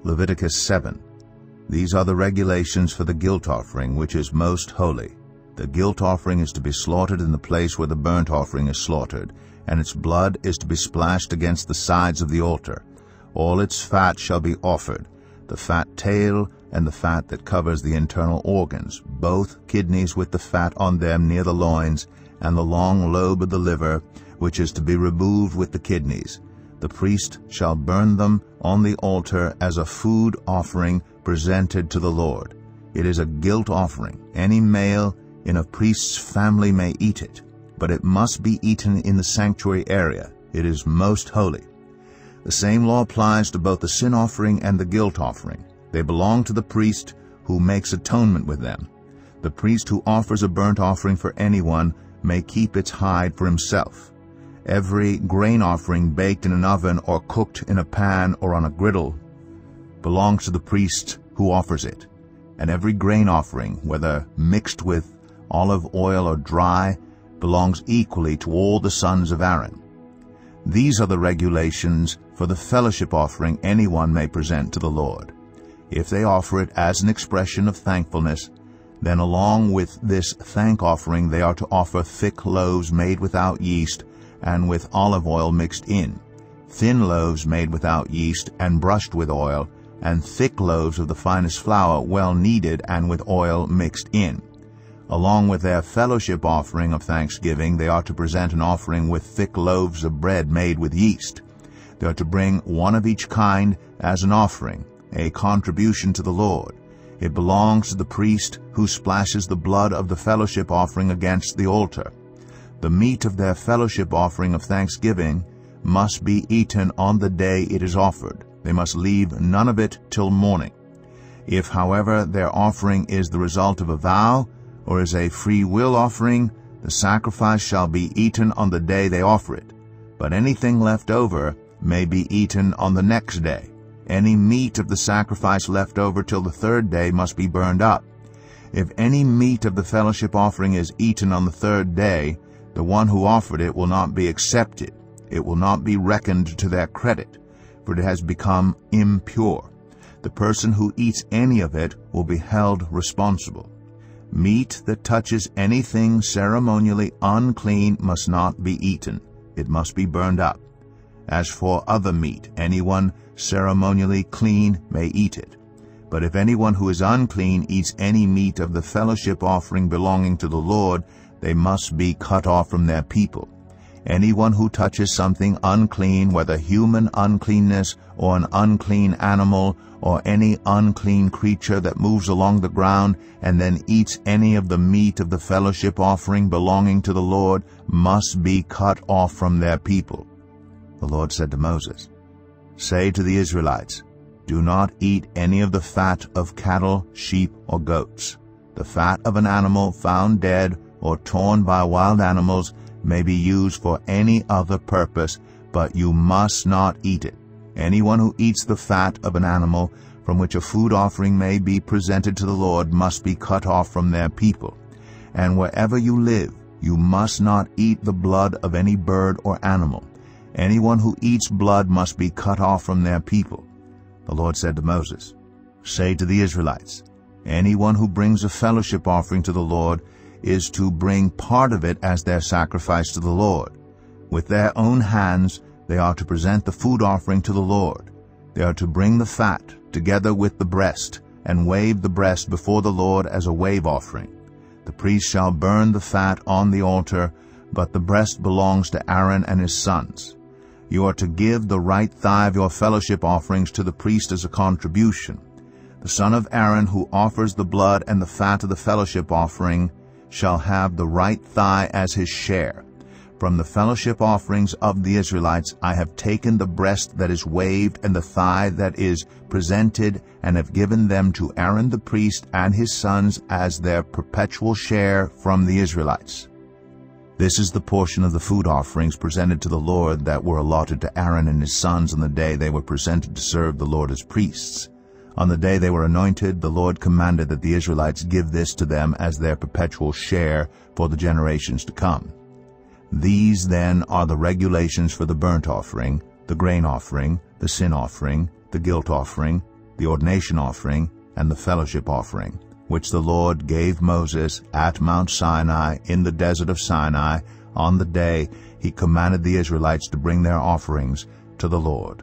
Leviticus 7. These are the regulations for the guilt offering, which is most holy. The guilt offering is to be slaughtered in the place where the burnt offering is slaughtered, and its blood is to be splashed against the sides of the altar. All its fat shall be offered, the fat tail and the fat that covers the internal organs, both kidneys with the fat on them near the loins, and the long lobe of the liver, which is to be removed with the kidneys. The priest shall burn them on the altar as a food offering presented to the Lord. It is a guilt offering. Any male in a priest's family may eat it, but it must be eaten in the sanctuary area. It is most holy. The same law applies to both the sin offering and the guilt offering. They belong to the priest who makes atonement with them. The priest who offers a burnt offering for anyone may keep its hide for himself. Every grain offering baked in an oven or cooked in a pan or on a griddle belongs to the priest who offers it. And every grain offering, whether mixed with olive oil or dry, belongs equally to all the sons of Aaron. These are the regulations for the fellowship offering anyone may present to the Lord. If they offer it as an expression of thankfulness, then along with this thank offering they are to offer thick loaves made without yeast and with olive oil mixed in, thin loaves made without yeast and brushed with oil, and thick loaves of the finest flour well kneaded and with oil mixed in. Along with their fellowship offering of thanksgiving, they are to present an offering with thick loaves of bread made with yeast. They are to bring one of each kind as an offering, a contribution to the Lord. It belongs to the priest who splashes the blood of the fellowship offering against the altar. The meat of their fellowship offering of thanksgiving must be eaten on the day it is offered. They must leave none of it till morning. If, however, their offering is the result of a vow or is a free will offering, the sacrifice shall be eaten on the day they offer it. But anything left over may be eaten on the next day. Any meat of the sacrifice left over till the third day must be burned up. If any meat of the fellowship offering is eaten on the third day, the one who offered it will not be accepted. It will not be reckoned to their credit, for it has become impure. The person who eats any of it will be held responsible. Meat that touches anything ceremonially unclean must not be eaten. It must be burned up. As for other meat, anyone ceremonially clean may eat it. But if anyone who is unclean eats any meat of the fellowship offering belonging to the Lord, they must be cut off from their people. Anyone who touches something unclean, whether human uncleanness or an unclean animal or any unclean creature that moves along the ground, and then eats any of the meat of the fellowship offering belonging to the Lord, must be cut off from their people. The Lord said to Moses, "Say to the Israelites, do not eat any of the fat of cattle, sheep, or goats. The fat of an animal found dead or torn by wild animals may be used for any other purpose, but you must not eat it. Anyone who eats the fat of an animal from which a food offering may be presented to the Lord must be cut off from their people. And wherever you live, you must not eat the blood of any bird or animal. Anyone who eats blood must be cut off from their people." The Lord said to Moses, "Say to the Israelites, anyone who brings a fellowship offering to the Lord is to bring part of it as their sacrifice to the Lord. With their own hands they are to present the food offering to the Lord. They are to bring the fat together with the breast and wave the breast before the Lord as a wave offering. The priest shall burn the fat on the altar, but the breast belongs to Aaron and his sons. You are to give the right thigh of your fellowship offerings to the priest as a contribution. The son of Aaron who offers the blood and the fat of the fellowship offering shall have the right thigh as his share. From the fellowship offerings of the Israelites I have taken the breast that is waved and the thigh that is presented, and have given them to Aaron the priest and his sons as their perpetual share from the Israelites. This is the portion of the food offerings presented to the Lord that were allotted to Aaron and his sons on the day they were presented to serve the Lord as priests. On the day they were anointed, the Lord commanded that the Israelites give this to them as their perpetual share for the generations to come. These, then, are the regulations for the burnt offering, the grain offering, the sin offering, the guilt offering, the ordination offering, and the fellowship offering, which the Lord gave Moses at Mount Sinai in the desert of Sinai on the day he commanded the Israelites to bring their offerings to the Lord.